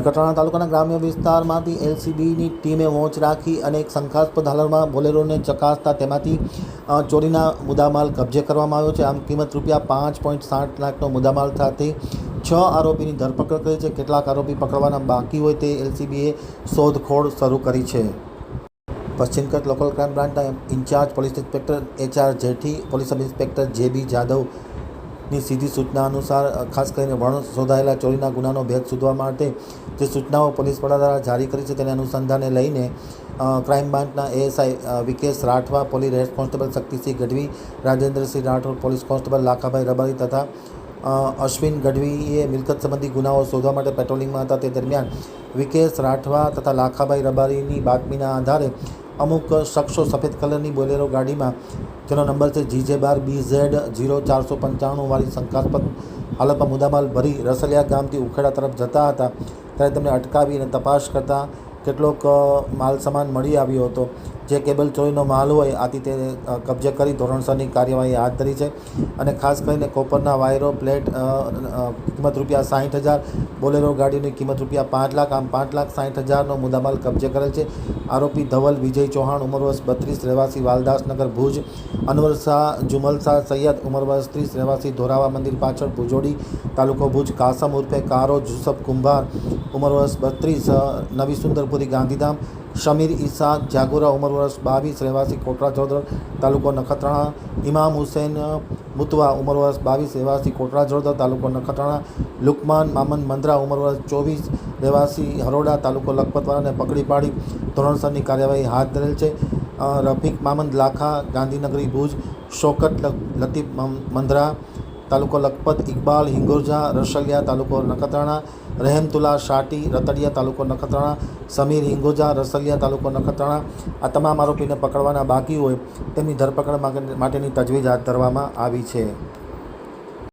નખત્રાણા તાલુકાના ગ્રામ્ય વિસ્તારમાંથી એલસીબીની ટીમે વોચ રાખી અને એક શંકાસ્પદ હાલતમાં બોલેરોને ચકાસતા તેમાંથી ચોરીના મુદ્દામાલ કબજે કરવામાં આવ્યો છે. આમ કિંમત રૂપિયા 5.60 લાખનો મુદ્દામાલ સાથે 6 આરોપીની ધરપકડ કરી છે. કેટલાક આરોપી પકડવાના બાકી હોય તે એલસીબીએ શોધખોળ શરૂ કરી છે. પશ્ચિમ કચ્છ લોકલ ક્રાઇમ બ્રાન્ચના incharge police inspector HR Jethi, police sub inspector JB જાદવની સીધી સૂચના અનુસાર ખાસ કરીને વણ શોધાયેલા ચોરીના ગુનાનો ભેદ શોધવા માટે જે સૂચનાઓ પોલીસ વડા દ્વારા જારી કરી છે તેને અનુસંધાને લઈને ક્રાઇમ બ્રાન્ચના ASI Vikesh Rathwa, police head constable Shaktisinh Gadhvi, Rajendrasinh Rathod, police constable Lakhabhai Rabari તથા અશ્વિન ગઢવીએ મિલકત સંબંધી ગુનાઓ શોધવા માટે પેટ્રોલિંગમાં હતા. તે દરમિયાન વિકેશ રાઠવા તથા લાખાભાઈ રબારીની બાતમીના આધારે અમુક શખ્સો સફેદ કલરની બોલેરો ગાડીમાં, જેનો નંબર છે GJ12BZ 0495 વાળી શંકાસ્પદ હાલતમાં મુદ્દામાલ ભરી રસલિયા ગામથી ઉખેડા તરફ જતા હતા. ત્યારે તેમને અટકાવી અને તપાસ કરતાં કેટલોક માલ સામાન મળી આવ્યો હતો. જે કેબલ ચોરીનો માલ હોય આથી તે કબજે કરી ધોરણસરની કાર્યવાહી હાથ ધરી છે. અને ખાસ કરીને કોપરના વાયરો, પ્લેટ કિંમત રૂપિયા 60,000, બોલેરો ગાડીની કિંમત રૂપિયા 5 લાખ, આમ 5,60,000નો મુદ્દામાલ કબજે કરેલ છે. આરોપી ધવલ વિજય ચૌહાણ, ઉંમર વર્ષ 32, રહેવાસી વાલદાસનગર ભુજ, અનવર શાહ જુમલ શાહ સૈયદ, ઉંમર વર્ષ 30, રહેવાસી ધોરાવા મંદિર પાછળ ભુજોડી, તાલુકો ભુજ, કાસમ ઉર્ફે કારો જુસફ કુંભાર, ઉંમર વર્ષ 32, નવી સુંદરપુરી ગાંધીધામ, શમીર ઈસા જાગુરા, ઉંમર વર્ષ 22, રહેવાસી કોટરા જોધર, તાલુકો નખત્રાણા, ઇમામ હુસૈન મુતવા, ઉંમર વર્ષ 22, રહેવાસી કોટરા જોધર, તાલુકો નખત્રાણા, લુકમાન મામન મંદરા, ઉંમર વર્ષ 24, રહેવાસી હરોડા, તાલુકો લખપતવાળાને પકડી પાડી ધોરણસરની કાર્યવાહી હાથ ધરેલ છે. રફીક મામદ લાખા, ગાંધીનગરી ભુજ, શોકત લતીફ મંદરા, તાલુકો લખપત, ઇકબાલ હિંગોરજા રસલિયા, તાલુકો નખત્રાણા, રહેમતુલ્લા શાટી રતડિયા, તાલુકો નખત્રાણા, સમીર હિંગોજા રસલિયા, તાલુકો નખત્રાણા. આ તમામ આરોપીને પકડવાના બાકી હોય તેમની ધરપકડ માટેની તજવીજ હાથ ધરવામાં આવી છે.